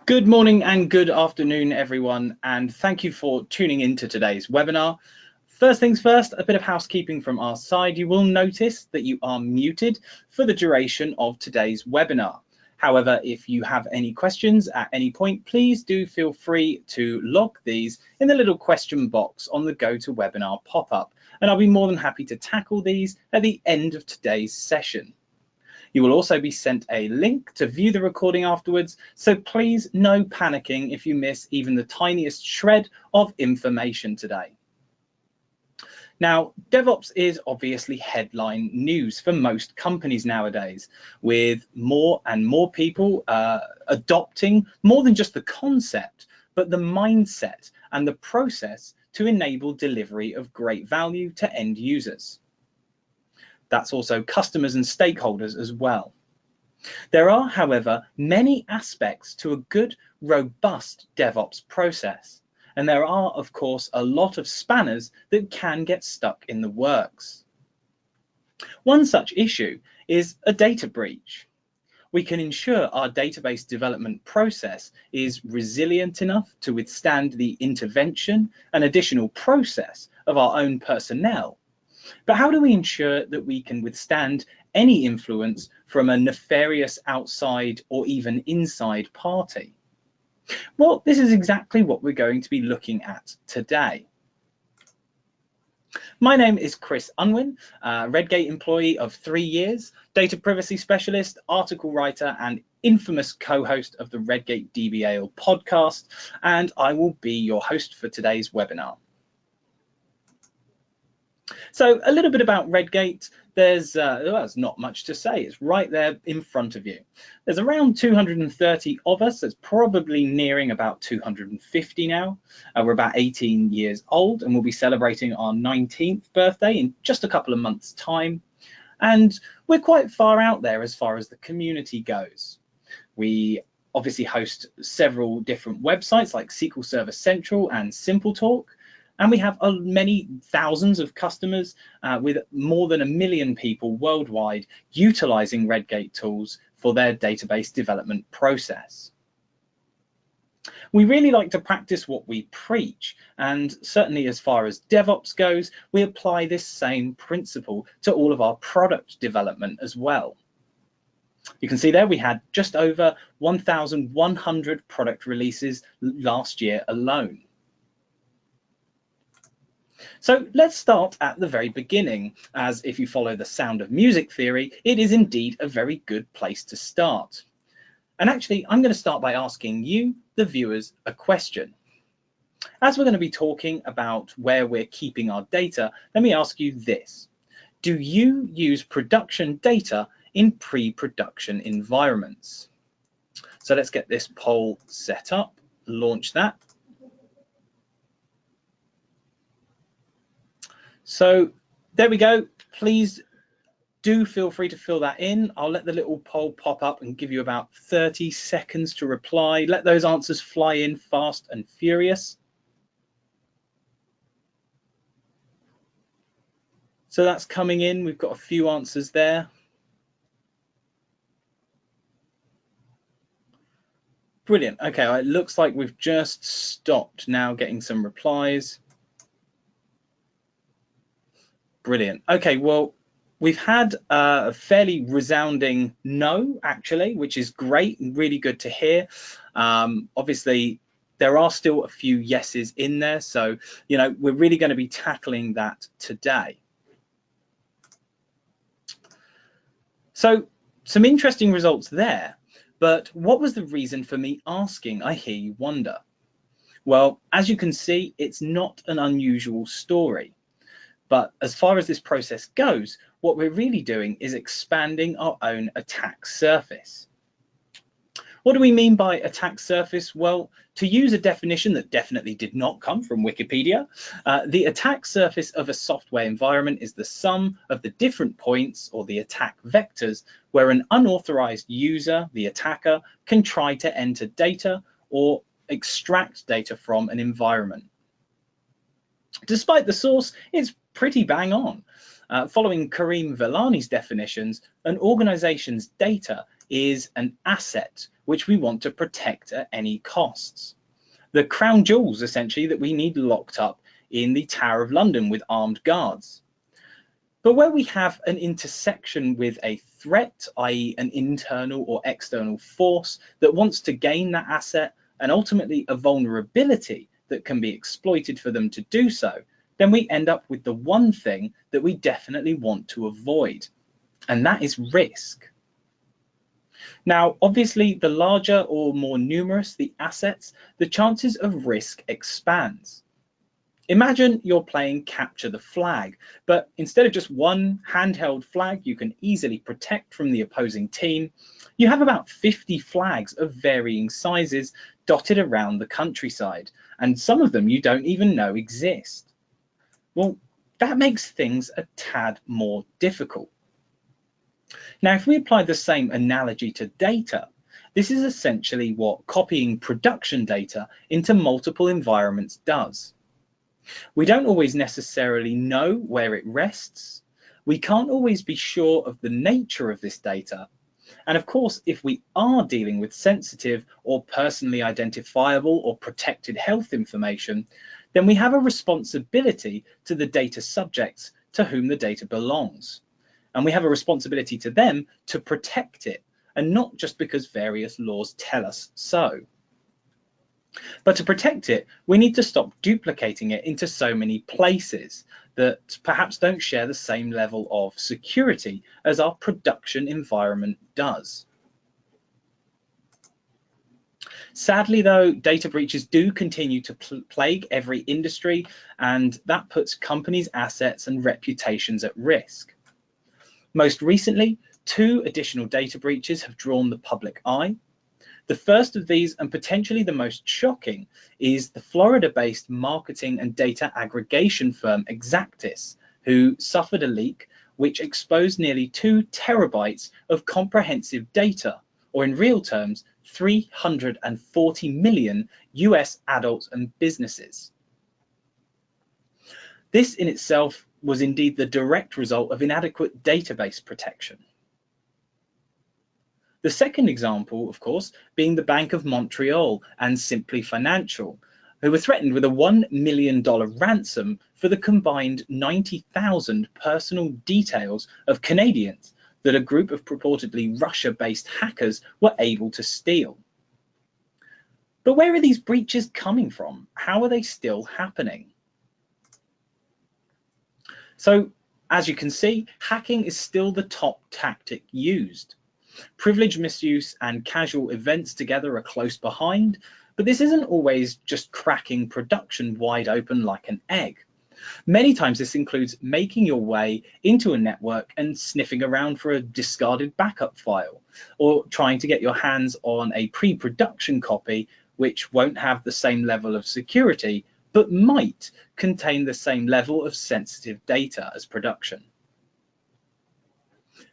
Good morning and good afternoon, everyone, and thank you for tuning in to today's webinar. First things first, a bit of housekeeping from our side. You will notice that you are muted for the duration of today's webinar. However, if you have any questions at any point, please do feel free to log these in the little question box on the GoToWebinar pop-up, and I'll be more than happy to tackle these at the end of today's session. You will also be sent a link to view the recording afterwards, so please no panicking if you miss even the tiniest shred of information today. Now, DevOps is obviously headline news for most companies nowadays, with more and more people adopting more than just the concept, but the mindset and the process to enable delivery of great value to end users. That's also customers and stakeholders as well. There are, however, many aspects to a good, robust DevOps process, and there are, of course, a lot of spanners that can get stuck in the works. One such issue is a data breach. We can ensure our database development process is resilient enough to withstand the intervention and additional process of our own personnel. But how do we ensure that we can withstand any influence from a nefarious outside or even inside party? Well, this is exactly what we're going to be looking at today. My name is Chris Unwin, Redgate employee of 3 years, data privacy specialist, article writer, and infamous co-host of the Redgate DBAL podcast, and I will be your host for today's webinar. So a little bit about Redgate. There's not much to say. It's right there in front of you. There's around 230 of us. It's probably nearing about 250 now. We're about 18 years old and we'll be celebrating our 19th birthday in just a couple of months' time. And we're quite far out there as far as the community goes. We obviously host several different websites like SQL Server Central and SimpleTalk. And we have many thousands of customers with more than 1 million people worldwide utilizing Redgate tools for their database development process. We really like to practice what we preach, and certainly as far as DevOps goes, we apply this same principle to all of our product development as well. You can see there we had just over 1,100 product releases last year alone. So let's start at the very beginning, as if you follow the sound of music theory, it is indeed a very good place to start. And actually, I'm going to start by asking you, the viewers, a question. As we're going to be talking about where we're keeping our data, let me ask you this. Do you use production data in pre-production environments? So let's get this poll set up, launch that. So there we go. Please do feel free to fill that in. I'll let the little poll pop up and give you about 30 seconds to reply. Let those answers fly in fast and furious. So that's coming in. We've got a few answers there. Brilliant. Okay, it looks like we've just stopped now getting some replies. Brilliant. Okay, well, we've had a fairly resounding no, actually, which is great and really good to hear. Obviously, there are still a few yeses in there, so we're really going to be tackling that today. So some interesting results there, but what was the reason for me asking, I hear you wonder? Well, as you can see, it's not an unusual story. But as far as this process goes, what we're really doing is expanding our own attack surface. What do we mean by attack surface? Well, to use a definition that definitely did not come from Wikipedia, the attack surface of a software environment is the sum of the different points or the attack vectors where an unauthorized user, the attacker, can try to enter data or extract data from an environment. Despite the source, it's pretty bang on. Following Karim Vellani's definitions, an organization's data is an asset which we want to protect at any costs. The crown jewels, essentially, that we need locked up in the Tower of London with armed guards. But where we have an intersection with a threat, i.e. an internal or external force that wants to gain that asset, and ultimately a vulnerability that can be exploited for them to do so, then we end up with the one thing that we definitely want to avoid, and that is risk. Now, obviously, the larger or more numerous the assets, the chances of risk expands. Imagine you're playing capture the flag, but instead of just one handheld flag you can easily protect from the opposing team, you have about 50 flags of varying sizes dotted around the countryside, and some of them you don't even know exist. Well, that makes things a tad more difficult. Now, if we apply the same analogy to data, this is essentially what copying production data into multiple environments does. We don't always necessarily know where it rests. We can't always be sure of the nature of this data. And of course, if we are dealing with sensitive or personally identifiable or protected health information, then we have a responsibility to the data subjects to whom the data belongs. And we have a responsibility to them to protect it, and not just because various laws tell us so. But to protect it, we need to stop duplicating it into so many places that perhaps don't share the same level of security as our production environment does. Sadly, though, data breaches do continue to plague every industry, and that puts companies' assets and reputations at risk. Most recently, 2 additional data breaches have drawn the public eye. The first of these, and potentially the most shocking, is the Florida-based marketing and data aggregation firm Exactis, who suffered a leak which exposed nearly 2 terabytes of comprehensive data, or in real terms, 340 million US adults and businesses. This in itself was indeed the direct result of inadequate database protection. The second example, of course, being the Bank of Montreal and Simply Financial, who were threatened with a $1 million ransom for the combined 90,000 personal details of Canadians that a group of purportedly Russia-based hackers were able to steal. But where are these breaches coming from? How are they still happening? So, as you can see, hacking is still the top tactic used. Privilege misuse and casual events together are close behind, but this isn't always just cracking production wide open like an egg. Many times this includes making your way into a network and sniffing around for a discarded backup file, or trying to get your hands on a pre-production copy which won't have the same level of security, but might contain the same level of sensitive data as production.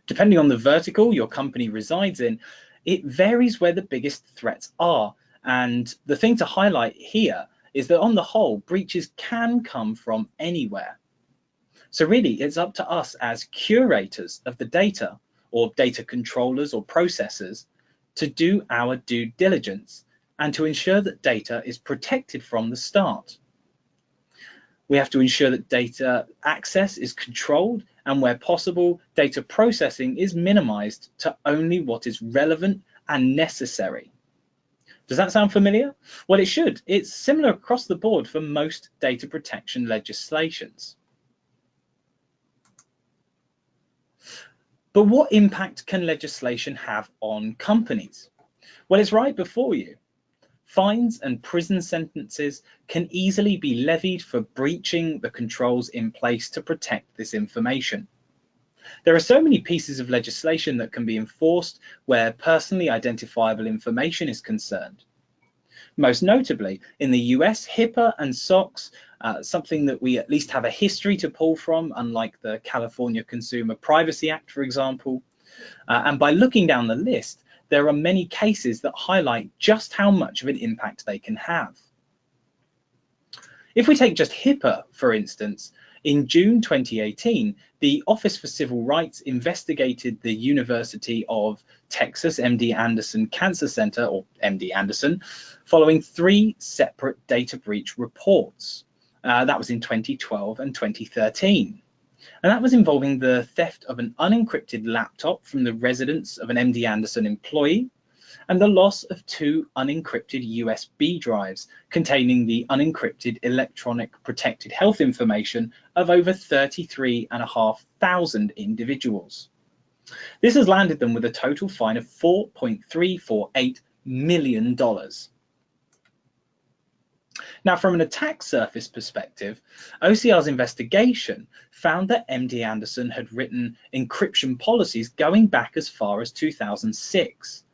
Depending on the vertical your company resides in, it varies where the biggest threats are. And the thing to highlight here is that on the whole, breaches can come from anywhere. So really, it's up to us as curators of the data, or data controllers or processors, to do our due diligence and to ensure that data is protected from the start. We have to ensure that data access is controlled, and where possible, data processing is minimized to only what is relevant and necessary. Does that sound familiar? Well, it should. It's similar across the board for most data protection legislations. But what impact can legislation have on companies? Well, it's right before you. Fines and prison sentences can easily be levied for breaching the controls in place to protect this information. There are so many pieces of legislation that can be enforced where personally identifiable information is concerned. Most notably, in the US, HIPAA and SOX, something that we at least have a history to pull from, unlike the California Consumer Privacy Act, for example. And by looking down the list, there are many cases that highlight just how much of an impact they can have. If we take just HIPAA, for instance, In June 2018, the Office for Civil Rights investigated the University of Texas MD Anderson Cancer Center, or MD Anderson, following 3 separate data breach reports. That was in 2012 and 2013. And that was involving the theft of an unencrypted laptop from the residence of an MD Anderson employee, and the loss of 2 unencrypted USB drives containing the unencrypted electronic protected health information of over 33,500 individuals. This has landed them with a total fine of $4.348 million. Now, from an attack surface perspective, OCR's investigation found that MD Anderson had written encryption policies going back as far as 2006.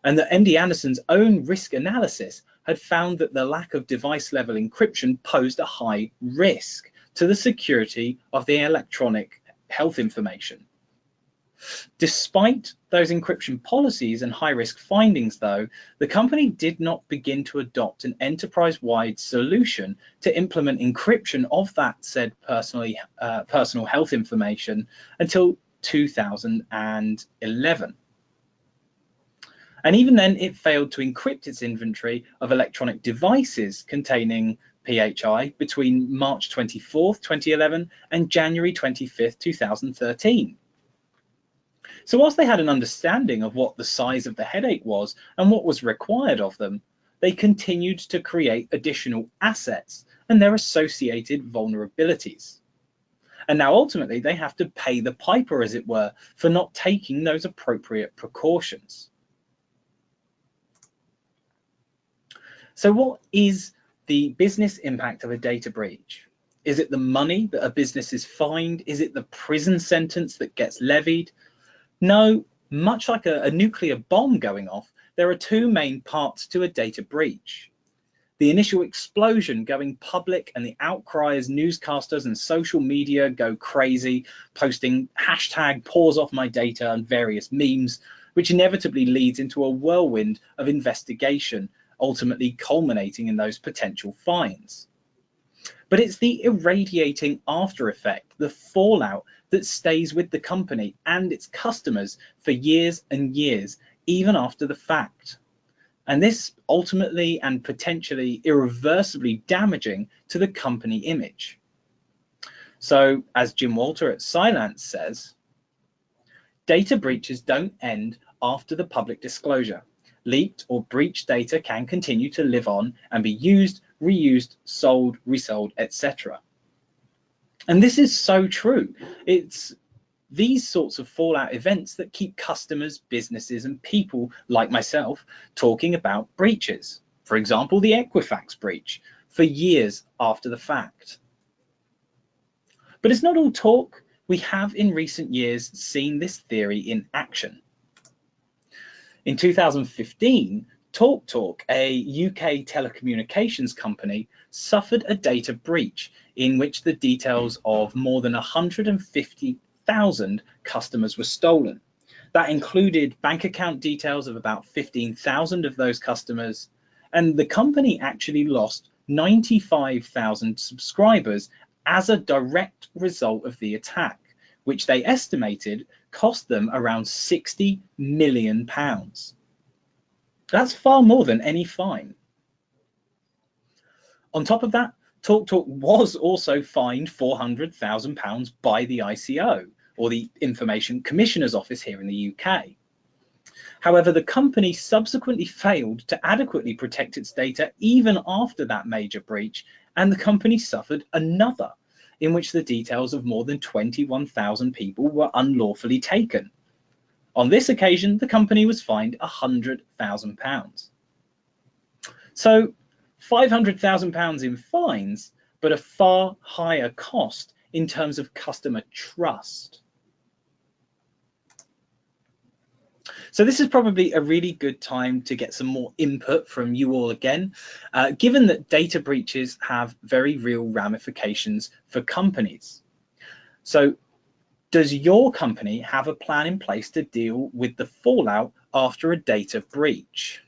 And that MD Anderson's own risk analysis had found that the lack of device-level encryption posed a high risk to the security of the electronic health information. Despite those encryption policies and high-risk findings, though, the company did not begin to adopt an enterprise-wide solution to implement encryption of that said personal health information until 2011. And even then, it failed to encrypt its inventory of electronic devices containing PHI between March 24th, 2011 and January 25th, 2013. So whilst they had an understanding of what the size of the headache was and what was required of them, they continued to create additional assets and their associated vulnerabilities. And now ultimately they have to pay the piper, as it were, for not taking those appropriate precautions. So what is the business impact of a data breach? Is it the money that a business is fined? Is it the prison sentence that gets levied? No, much like a nuclear bomb going off, there are 2 main parts to a data breach. The initial explosion going public and the outcry as newscasters and social media go crazy, posting hashtag paws off my data and various memes, which inevitably leads into a whirlwind of investigation, ultimately culminating in those potential fines. But it's the irradiating after effect, the fallout, that stays with the company and its customers for years and years, even after the fact. And this ultimately and potentially irreversibly damaging to the company image. So, as Jim Walter at Cylance says, data breaches don't end after the public disclosure. Leaked or breached data can continue to live on and be used, reused, sold, resold, etc. And this is so true. It's these sorts of fallout events that keep customers, businesses, and people like myself talking about breaches. For example, the Equifax breach, for years after the fact. But it's not all talk. We have in recent years seen this theory in action. In 2015, TalkTalk, a UK telecommunications company, suffered a data breach in which the details of more than 150,000 customers were stolen. That included bank account details of about 15,000 of those customers, and the company actually lost 95,000 subscribers as a direct result of the attack, which they estimated cost them around £60 million. That's far more than any fine. On top of that, TalkTalk was also fined £400,000 by the ICO, or the Information Commissioner's Office here in the UK. However, the company subsequently failed to adequately protect its data even after that major breach, and the company suffered another, in which the details of more than 21,000 people were unlawfully taken. On this occasion, the company was fined £100,000. So £500,000 in fines, but a far higher cost in terms of customer trust. So this is probably a really good time to get some more input from you all again, given that data breaches have very real ramifications for companies. So does your company have a plan in place to deal with the fallout after a data breach?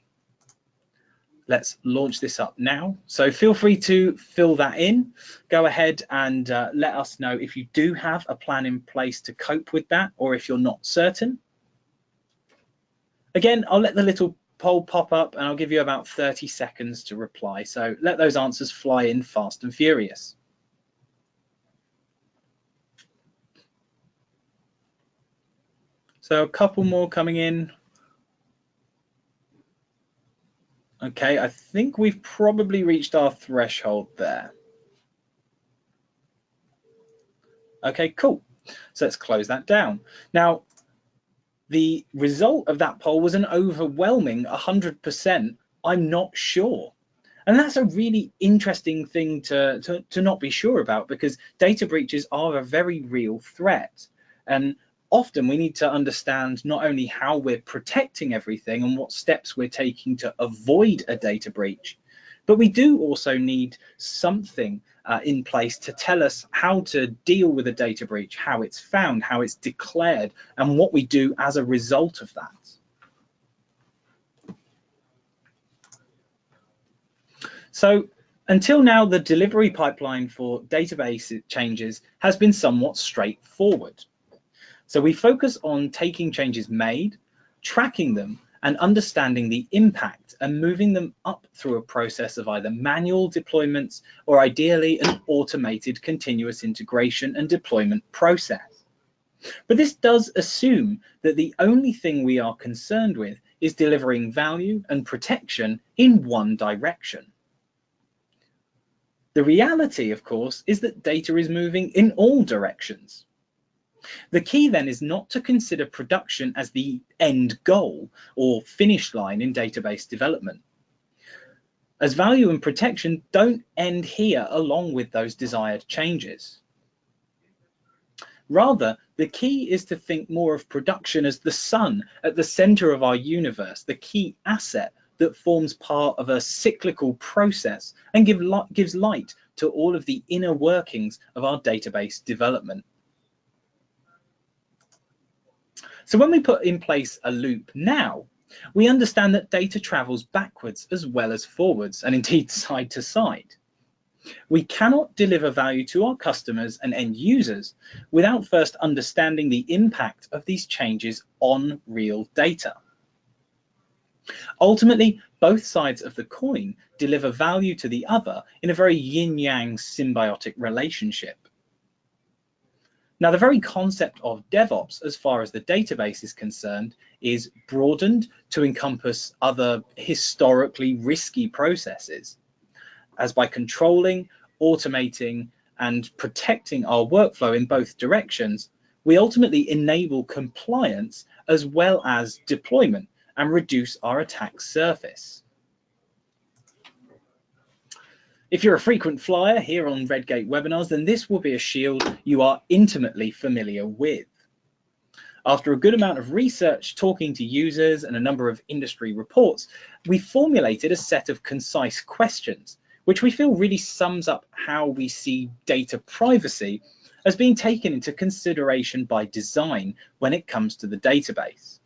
Let's launch this up now. So feel free to fill that in. Go ahead and let us know if you do have a plan in place to cope with that, or if you're not certain. Again, I'll let the little poll pop up and I'll give you about 30 seconds to reply. So let those answers fly in fast and furious. So a couple more coming in. Okay, I think we've probably reached our threshold there. Okay, cool. So let's close that down. Now, the result of that poll was an overwhelming 100%. I'm not sure. And that's a really interesting thing to not be sure about, because data breaches are a very real threat. And often we need to understand not only how we're protecting everything and what steps we're taking to avoid a data breach, but we do also need something in place to tell us how to deal with a data breach, how it's found, how it's declared, and what we do as a result of that. So until now, the delivery pipeline for database changes has been somewhat straightforward. So we focus on taking changes made, tracking them, and understanding the impact and moving them up through a process of either manual deployments or ideally an automated continuous integration and deployment process. But this does assume that the only thing we are concerned with is delivering value and protection in one direction. The reality, of course, is that data is moving in all directions. The key then is not to consider production as the end goal or finish line in database development, as value and protection don't end here along with those desired changes. Rather, the key is to think more of production as the sun at the center of our universe, the key asset that forms part of a cyclical process and gives light to all of the inner workings of our database development. So when we put in place a loop now, we understand that data travels backwards as well as forwards, and indeed side to side. We cannot deliver value to our customers and end users without first understanding the impact of these changes on real data. Ultimately, both sides of the coin deliver value to the other in a very yin-yang symbiotic relationship. Now, the very concept of DevOps, as far as the database is concerned, is broadened to encompass other historically risky processes, as by controlling, automating, and protecting our workflow in both directions, we ultimately enable compliance as well as deployment and reduce our attack surface. If you're a frequent flyer here on Redgate webinars, then this will be a shield you are intimately familiar with. After a good amount of research, talking to users, and a number of industry reports, we formulated a set of concise questions, which we feel really sums up how we see data privacy as being taken into consideration by design when it comes to the database.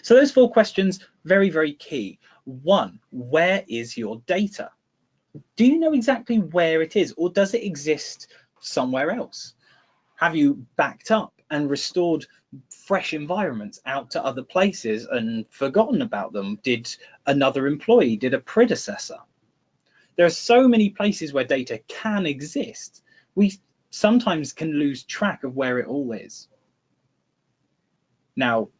So those 4 questions, very, very key. 1, where is your data? Do you know exactly where it is, or does it exist somewhere else? Have you backed up and restored fresh environments out to other places and forgotten about them? Did another employee, did a predecessor? There are so many places where data can exist. We sometimes can lose track of where it all is. Now,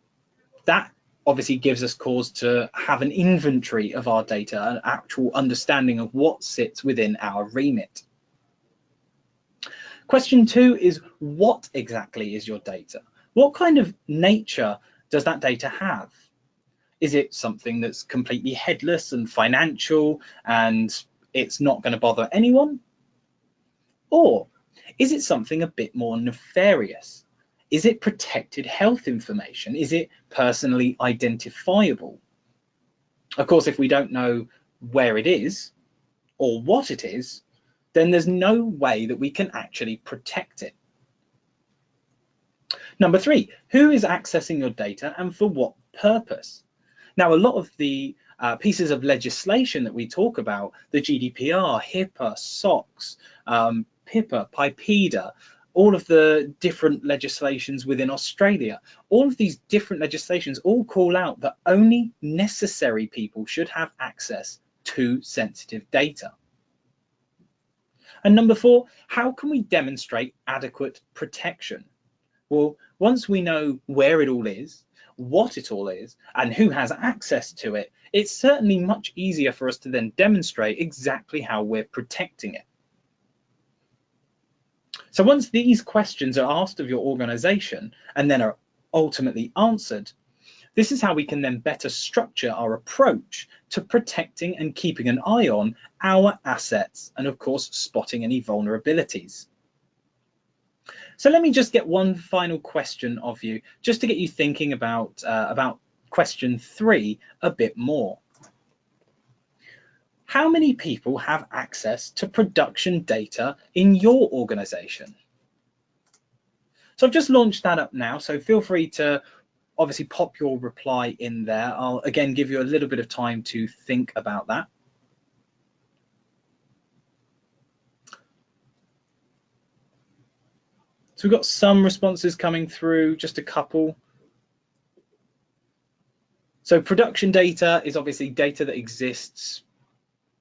that obviously gives us cause to have an inventory of our data, an actual understanding of what sits within our remit. Question 2 is, what exactly is your data? What kind of nature does that data have? Is it something that's completely headless and financial and it's not going to bother anyone? Or is it something a bit more nefarious? Is it protected health information? Is it personally identifiable? Of course, if we don't know where it is or what it is, then there's no way that we can actually protect it. Number 3, who is accessing your data and for what purpose? Now, a lot of the pieces of legislation that we talk about, the GDPR, HIPAA, SOX, PIPA, PIPEDA, all of the different legislations within Australia, all of these different legislations all call out that only necessary people should have access to sensitive data. And number 4, how can we demonstrate adequate protection? Well, once we know where it all is, what it all is, and who has access to it, it's certainly much easier for us to then demonstrate exactly how we're protecting it. So once these questions are asked of your organization and then are ultimately answered, this is how we can then better structure our approach to protecting and keeping an eye on our assets and, of course, spotting any vulnerabilities. So let me just get one final question of you, just to get you thinking about question 3 a bit more. How many people have access to production data in your organization? So I've just launched that up now, so feel free to obviously pop your reply in there. I'll again give you a little bit of time to think about that. So we've got some responses coming through, just a couple. So production data is obviously data that exists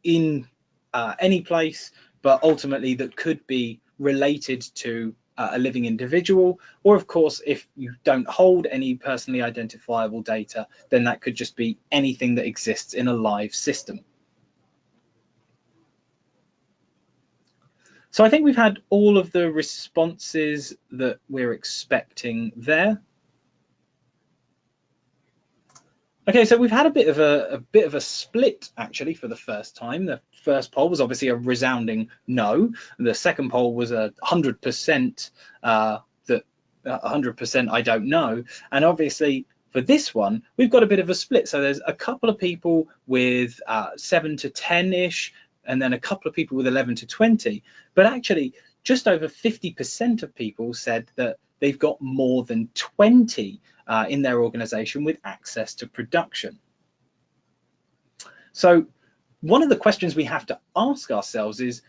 in any place, but ultimately that could be related to a living individual, or of course, if you don't hold any personally identifiable data, then that could just be anything that exists in a live system. So I think we've had all of the responses that we're expecting there. Okay, so we've had a bit of a split actually for the first time. The first poll was obviously a resounding no. The second poll was 100% that 100% I don't know. And obviously for this one, we've got a bit of a split. So there's a couple of people with 7 to 10-ish, and then a couple of people with 11 to 20. But actually, just over 50% of people said that they've got more than 20 in their organization with access to production. So one of the questions we have to ask ourselves is,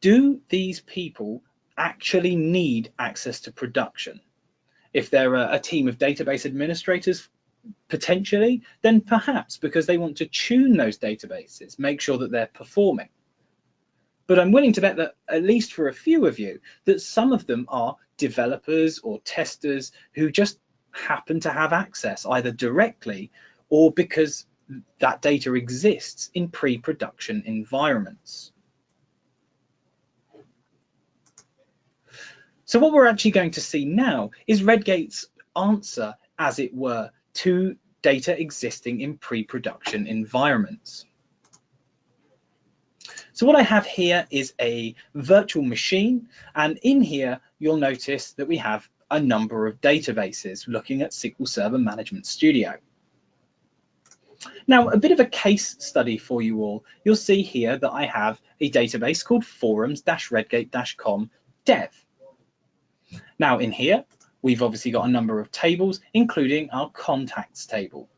do these people actually need access to production? If they're a team of database administrators, potentially, then perhaps because they want to tune those databases, make sure that they're performing. But I'm willing to bet that, at least for a few of you, that some of them are developers or testers who just happen to have access either directly or because that data exists in pre-production environments. So what we're actually going to see now is Redgate's answer, as it were, to data existing in pre-production environments. So what I have here is a virtual machine, and in here you'll notice that we have a number of databases looking at SQL Server Management Studio. Now, a bit of a case study for you all. You'll see here that I have a database called forums-redgate-com dev. Now in here, we've obviously got a number of tables, including our contacts table.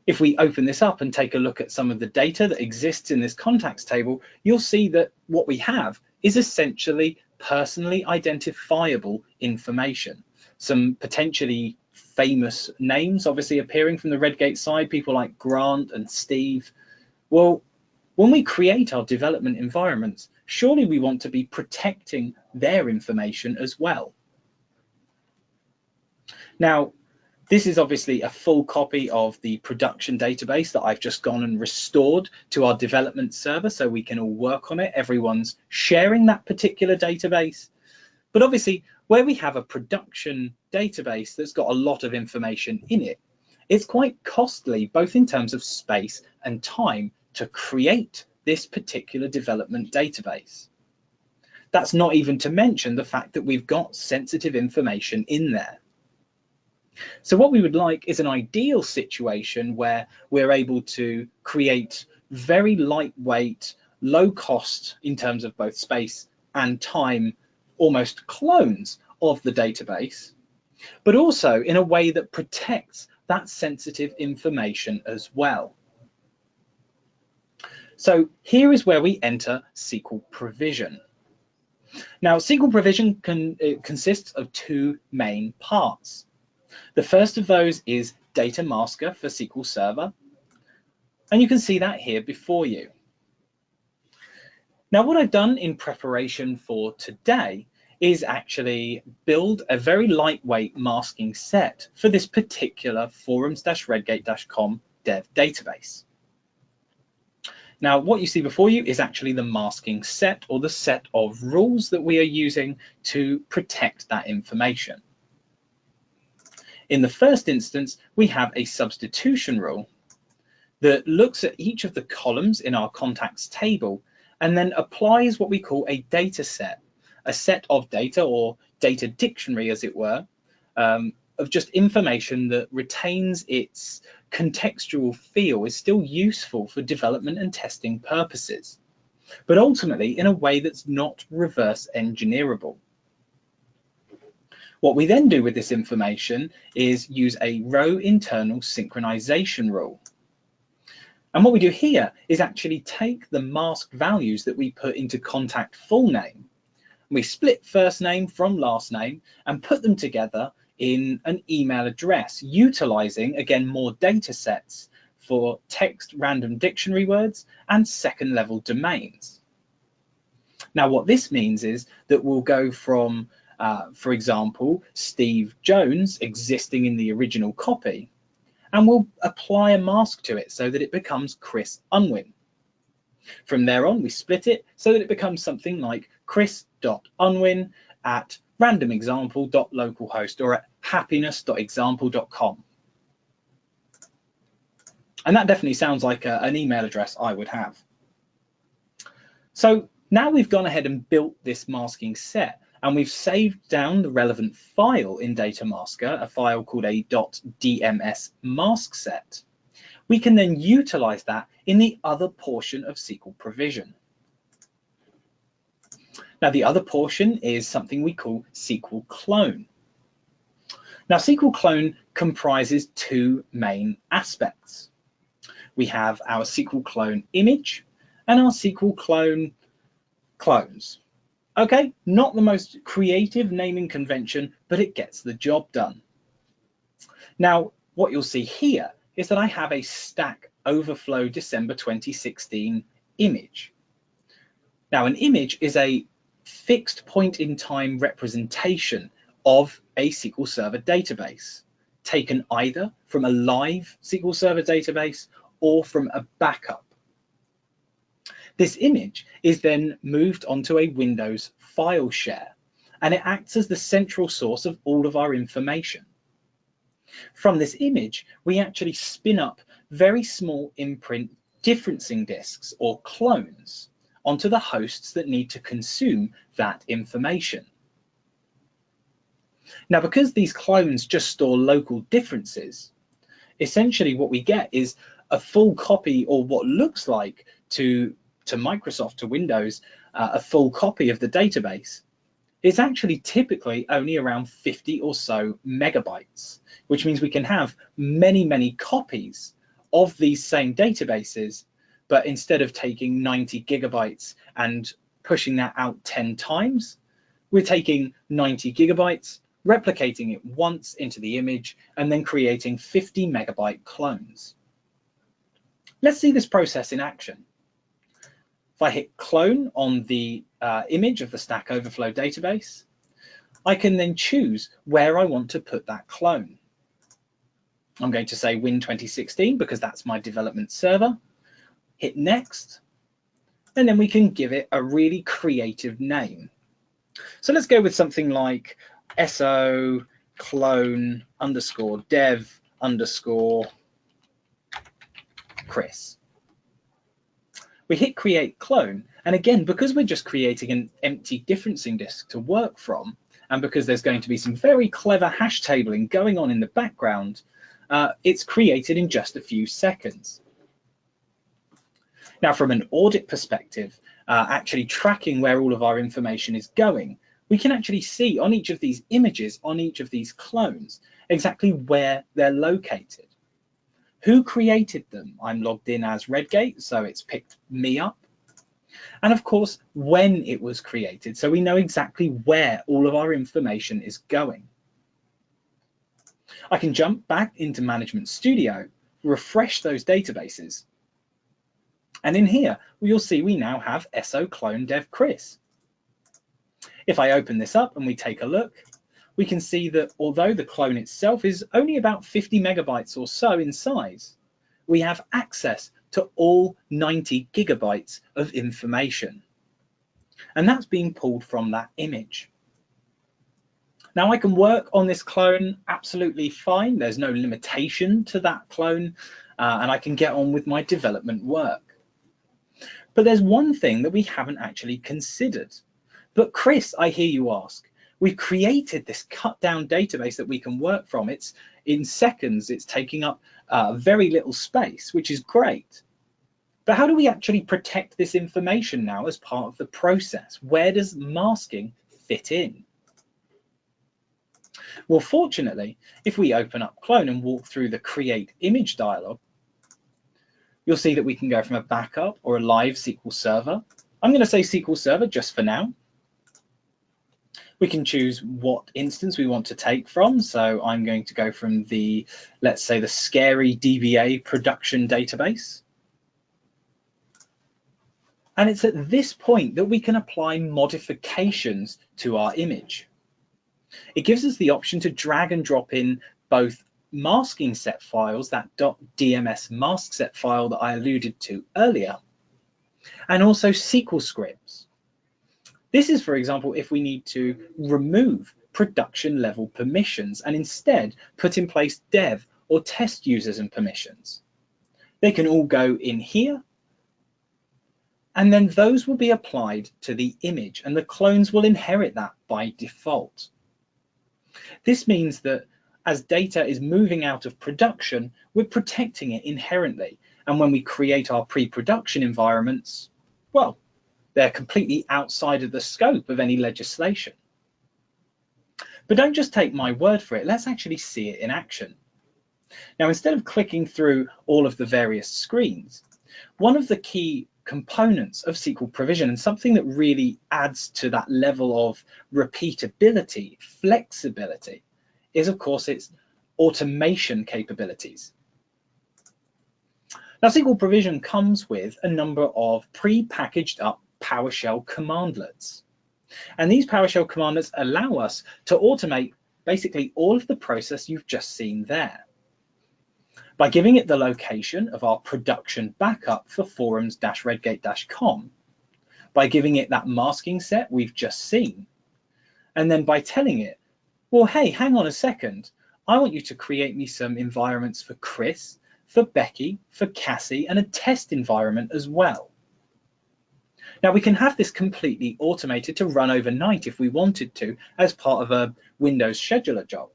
If we open this up and take a look at some of the data that exists in this contacts table, you'll see that what we have is essentially personally identifiable information. Some potentially famous names obviously appearing from the Redgate side, people like Grant and Steve. Well, when we create our development environments, surely we want to be protecting their information as well. Now, this is obviously a full copy of the production database that I've just gone and restored to our development server so we can all work on it. Everyone's sharing that particular database. But obviously, where we have a production database that's got a lot of information in it, it's quite costly, both in terms of space and time, to create this particular development database. That's not even to mention the fact that we've got sensitive information in there. So what we would like is an ideal situation where we're able to create very lightweight, low cost in terms of both space and time, almost clones of the database, but also in a way that protects that sensitive information as well. So here is where we enter SQL provision. Now, SQL provision consists of two main parts. The first of those is data masker for SQL Server, and you can see that here before you. Now, what I've done in preparation for today is actually build a very lightweight masking set for this particular forums-redgate.com dev database. Now, what you see before you is actually the masking set, or the set of rules that we are using to protect that information. In the first instance, we have a substitution rule that looks at each of the columns in our contacts table and then applies what we call a data set, a set of data, or data dictionary as it were, of just information that retains its contextual feel, is still useful for development and testing purposes, but ultimately in a way that's not reverse engineerable. What we then do with this information is use a row internal synchronization rule. And what we do here is actually take the masked values that we put into contact full name. We split first name from last name and put them together in an email address, utilizing, again, more data sets for text random dictionary words and second level domains. Now, what this means is that we'll go from, for example, Steve Jones existing in the original copy, and we'll apply a mask to it so that it becomes Chris Unwin. From there on, we split it so that it becomes something like chris.unwin at randomexample.localhost or at happiness.example.com. And that definitely sounds like an email address I would have. So now we've gone ahead and built this masking set, and we've saved down the relevant file in Data Masker, a file called a .dms mask set. We can then utilize that in the other portion of SQL provision. Now, the other portion is something we call SQL clone. Now, SQL clone comprises two main aspects. We have our SQL clone image and our SQL clone clones. Okay, not the most creative naming convention, but it gets the job done. Now, what you'll see here is that I have a Stack Overflow December 2016 image. Now, an image is a fixed point in time representation of a SQL Server database, taken either from a live SQL Server database or from a backup. This image is then moved onto a Windows file share, and it acts as the central source of all of our information. From this image, we actually spin up very small imprint differencing disks, or clones, onto the hosts that need to consume that information. Now, because these clones just store local differences, essentially what we get is a full copy, or what looks like to Microsoft, to Windows, a full copy of the database is actually typically only around 50 or so megabytes, which means we can have many, many copies of these same databases, but instead of taking 90 gigabytes and pushing that out 10 times, we're taking 90 gigabytes, replicating it once into the image, and then creating 50 megabyte clones. Let's see this process in action. If I hit clone on the image of the Stack Overflow database, I can then choose where I want to put that clone. I'm going to say Win 2016 because that's my development server. Hit next, and then we can give it a really creative name. So let's go with something like so clone underscore dev underscore Chris. We hit create clone, and again, because we're just creating an empty differencing disk to work from, and because there's going to be some very clever hash tabling going on in the background, it's created in just a few seconds. Now, from an audit perspective, actually tracking where all of our information is going, we can actually see on each of these images, on each of these clones, exactly where they're located. Who created them? I'm logged in as Redgate, so it's picked me up. And of course, when it was created, so we know exactly where all of our information is going. I can jump back into Management Studio, refresh those databases. And in here, you'll see we now have SO clone dev Chris. If I open this up and we take a look, we can see that although the clone itself is only about 50 megabytes or so in size, we have access to all 90 gigabytes of information. And that's being pulled from that image. Now I can work on this clone absolutely fine. There's no limitation to that clone, and I can get on with my development work. But there's one thing that we haven't actually considered. But Chris, I hear you ask, we've created this cut down database that we can work from. It's in seconds, it's taking up very little space, which is great. But how do we actually protect this information now as part of the process? Where does masking fit in? Well, fortunately, if we open up Clone and walk through the Create Image dialog, you'll see that we can go from a backup or a live SQL Server. I'm going to say SQL Server just for now. We can choose what instance we want to take from. So I'm going to go from the, let's say, the scary DBA production database. And it's at this point that we can apply modifications to our image. It gives us the option to drag and drop in both masking set files, that .dms mask set file that I alluded to earlier, and also SQL scripts. This is, for example, if we need to remove production level permissions and instead put in place dev or test users and permissions. They can all go in here, and then those will be applied to the image and the clones will inherit that by default. This means that as data is moving out of production, we're protecting it inherently. And when we create our pre-production environments, well, they're completely outside of the scope of any legislation. But don't just take my word for it, let's actually see it in action. Now, instead of clicking through all of the various screens, one of the key components of SQL provision and something that really adds to that level of repeatability, flexibility, is of course its automation capabilities. Now, SQL provision comes with a number of pre-packaged up PowerShell commandlets. And these PowerShell commandlets allow us to automate basically all of the process you've just seen there, by giving it the location of our production backup for forums-redgate-com, by giving it that masking set we've just seen, and then by telling it, well, hey, hang on a second, I want you to create me some environments for Chris, for Becky, for Cassie, and a test environment as well. Now, we can have this completely automated to run overnight if we wanted to as part of a Windows scheduler job.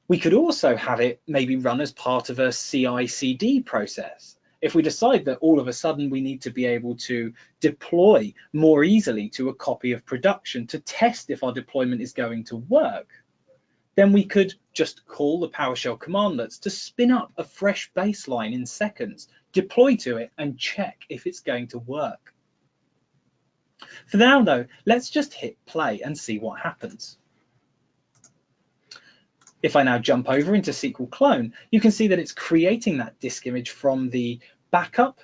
We could also have it maybe run as part of a CI/CD process. If we decide that all of a sudden we need to be able to deploy more easily to a copy of production to test if our deployment is going to work, then we could just call the PowerShell commandlets to spin up a fresh baseline in seconds, deploy to it, and check if it's going to work. For now, though, let's just hit play and see what happens. If I now jump over into SQL Clone, you can see that it's creating that disk image from the backup.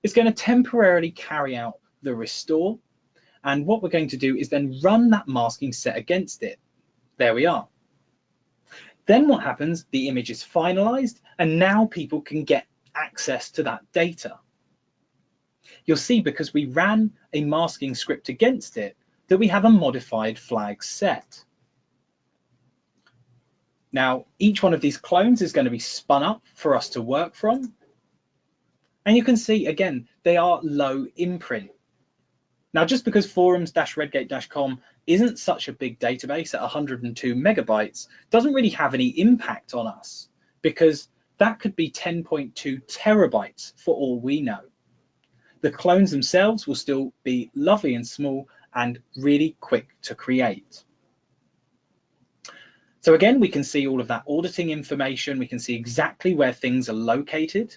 It's going to temporarily carry out the restore. And what we're going to do is then run that masking set against it. There we are. Then what happens? The image is finalized, and now people can get access to that data. You'll see because we ran a masking script against it that we have a modified flag set. Now, each one of these clones is going to be spun up for us to work from. And you can see, again, they are low imprint. Now, just because forums-redgate.com isn't such a big database at 102 megabytes, doesn't really have any impact on us, because that could be 10.2 terabytes for all we know. The clones themselves will still be lovely and small and really quick to create. So again, we can see all of that auditing information. We can see exactly where things are located.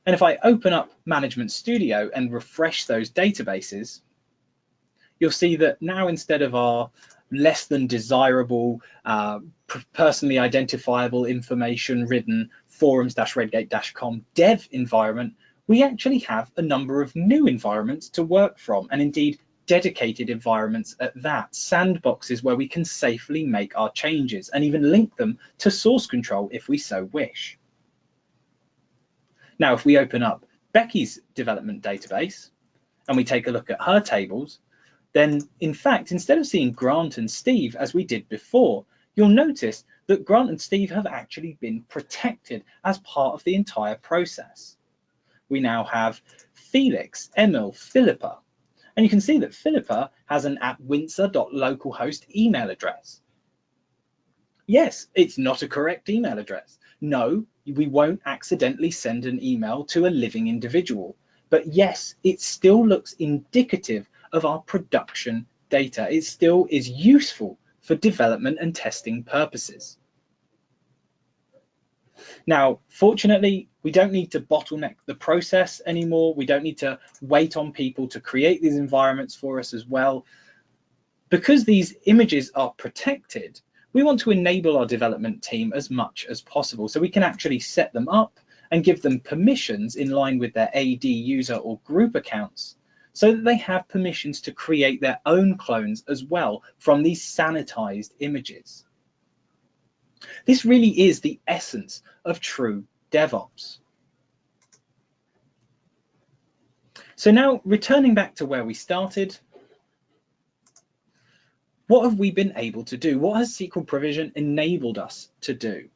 And if I open up Management Studio and refresh those databases, you'll see that now instead of our less than desirable, personally identifiable information ridden forums-redgate-com dev environment, we actually have a number of new environments to work from, and indeed dedicated environments at that, sandboxes where we can safely make our changes and even link them to source control if we so wish. Now, if we open up Becky's development database and we take a look at her tables, then in fact, instead of seeing Grant and Steve as we did before, you'll notice that Grant and Steve have actually been protected as part of the entire process. We now have Felix, Emil, Philippa, and you can see that Philippa has an @windsor.localhost email address. Yes, it's not a correct email address. No, we won't accidentally send an email to a living individual. But yes, it still looks indicative of our production data. It still is useful for development and testing purposes. Now, fortunately, we don't need to bottleneck the process anymore. We don't need to wait on people to create these environments for us as well. Because these images are protected, we want to enable our development team as much as possible so we can actually set them up and give them permissions in line with their AD user or group accounts so that they have permissions to create their own clones as well from these sanitized images. This really is the essence of true DevOps. So now, returning back to where we started, what have we been able to do? What has SQL Provision enabled us to do?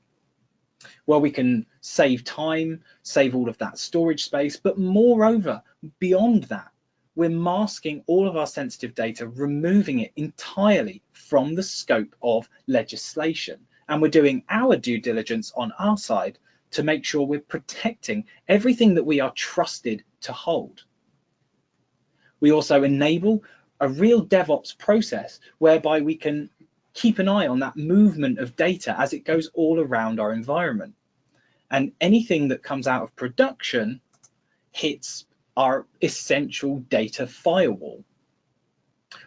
Well, we can save time, save all of that storage space, but moreover, beyond that, we're masking all of our sensitive data, removing it entirely from the scope of legislation. And we're doing our due diligence on our side to make sure we're protecting everything that we are trusted to hold. We also enable a real DevOps process whereby we can keep an eye on that movement of data as it goes all around our environment. And anything that comes out of production hits our essential data firewall.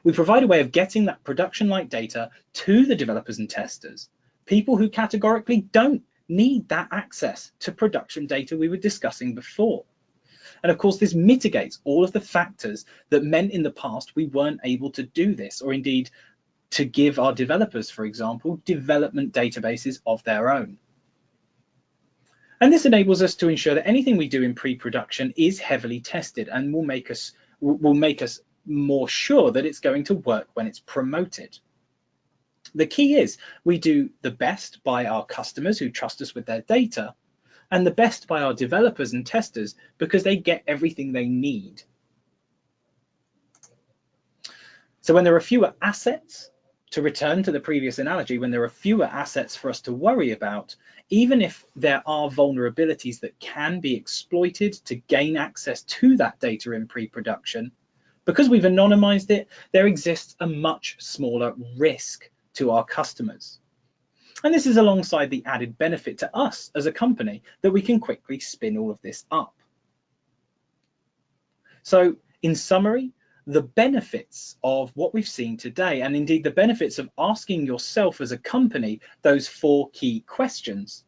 We provide a way of getting that production-like data to the developers and testers, people who categorically don't need that access to production data we were discussing before. And of course, this mitigates all of the factors that meant in the past we weren't able to do this, or indeed to give our developers, for example, development databases of their own. And this enables us to ensure that anything we do in pre-production is heavily tested and will make us more sure that it's going to work when it's promoted. The key is we do the best by our customers who trust us with their data, and the best by our developers and testers because they get everything they need. So when there are fewer assets, to return to the previous analogy, when there are fewer assets for us to worry about, even if there are vulnerabilities that can be exploited to gain access to that data in pre-production, because we've anonymized it, there exists a much smaller risk to our customers. And this is alongside the added benefit to us as a company that we can quickly spin all of this up. So in summary, the benefits of what we've seen today, and indeed the benefits of asking yourself as a company those 4 key questions.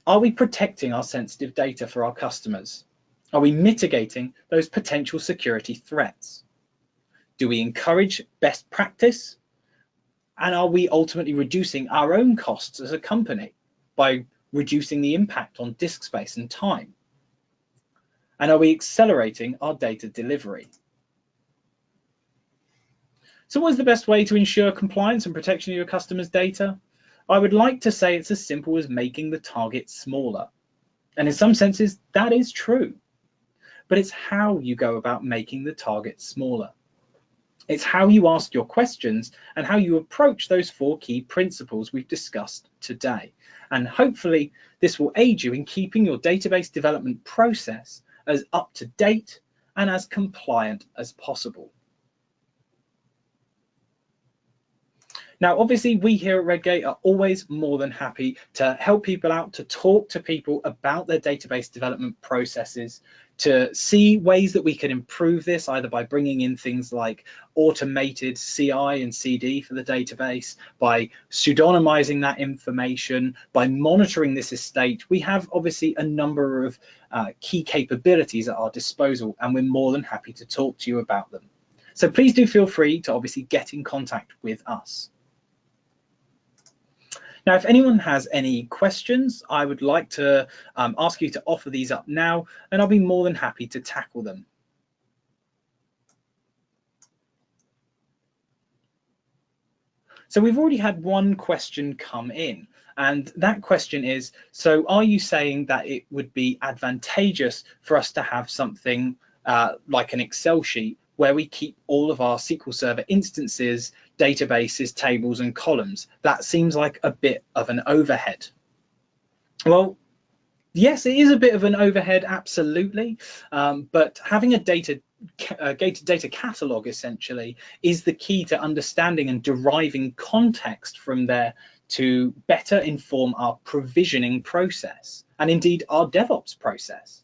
Are we protecting our sensitive data for our customers? Are we mitigating those potential security threats? Do we encourage best practice? And are we ultimately reducing our own costs as a company by reducing the impact on disk space and time? And are we accelerating our data delivery? So what is the best way to ensure compliance and protection of your customers' data? I would like to say it's as simple as making the target smaller. And in some senses, that is true. But it's how you go about making the target smaller. It's how you ask your questions and how you approach those 4 key principles we've discussed today. And hopefully this will aid you in keeping your database development process as up to date and as compliant as possible. Now, obviously, we here at Redgate are always more than happy to help people out, to talk to people about their database development processes, to see ways that we can improve this, either by bringing in things like automated CI and CD for the database, by pseudonymizing that information, by monitoring this estate. We have obviously a number of key capabilities at our disposal, and we're more than happy to talk to you about them. So please do feel free to obviously get in contact with us. Now, if anyone has any questions, I would like to ask you to offer these up now, and I'll be more than happy to tackle them. So we've already had one question come in, and that question is, so are you saying that it would be advantageous for us to have something like an Excel sheet where we keep all of our SQL Server instances, databases, tables, and columns? That seems like a bit of an overhead. Well, yes, it is a bit of an overhead, absolutely, but having a data catalog essentially is the key to understanding and deriving context from there to better inform our provisioning process and indeed our DevOps process.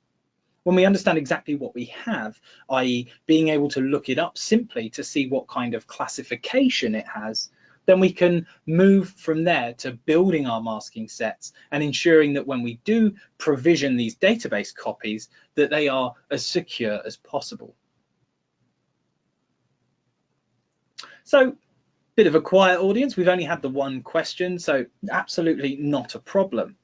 When we understand exactly what we have, i.e. being able to look it up simply to see what kind of classification it has, then we can move from there to building our masking sets and ensuring that when we do provision these database copies, that they are as secure as possible. So, bit of a quiet audience. We've only had the one question, so absolutely not a problem.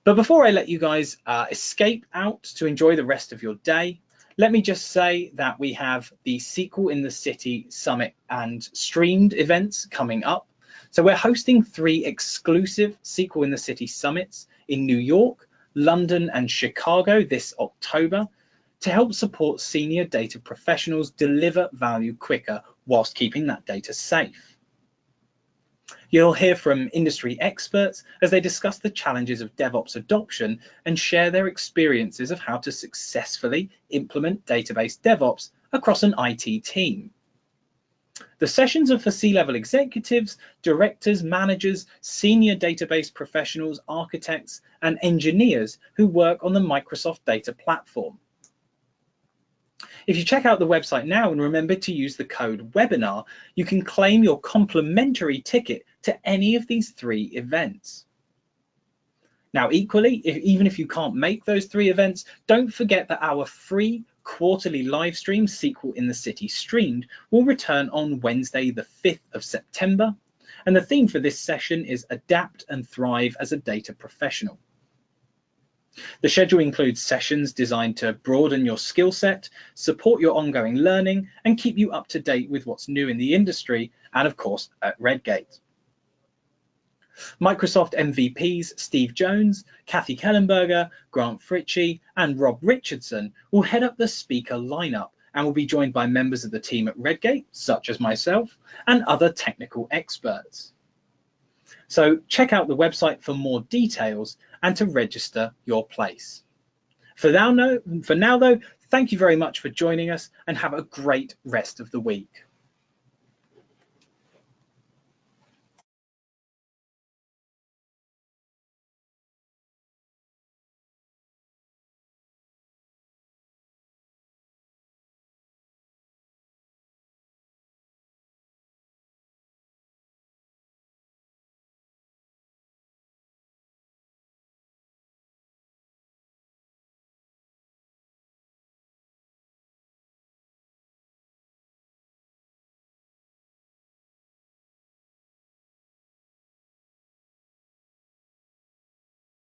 But before I let you guys escape out to enjoy the rest of your day, let me just say that we have the SQL in the City Summit and streamed events coming up. So we're hosting 3 exclusive SQL in the City Summits in New York, London, and Chicago this October to help support senior data professionals deliver value quicker whilst keeping that data safe. You'll hear from industry experts as they discuss the challenges of DevOps adoption and share their experiences of how to successfully implement database DevOps across an IT team. The sessions are for C-level executives, directors, managers, senior database professionals, architects, and engineers who work on the Microsoft Data Platform. If you check out the website now and remember to use the code webinar, you can claim your complimentary ticket to any of these 3 events. Now, equally, even if you can't make those 3 events, don't forget that our free quarterly live stream, SQL in the City Streamed, will return on Wednesday, the 5th of September. And the theme for this session is Adapt and Thrive as a Data Professional. The schedule includes sessions designed to broaden your skill set, support your ongoing learning, and keep you up to date with what's new in the industry and, of course, at Redgate. Microsoft MVPs Steve Jones, Kathy Kellenberger, Grant Fritchie, and Rob Richardson will head up the speaker lineup and will be joined by members of the team at Redgate, such as myself, and other technical experts. So check out the website for more details and to register your place. For now though, thank you very much for joining us and have a great rest of the week.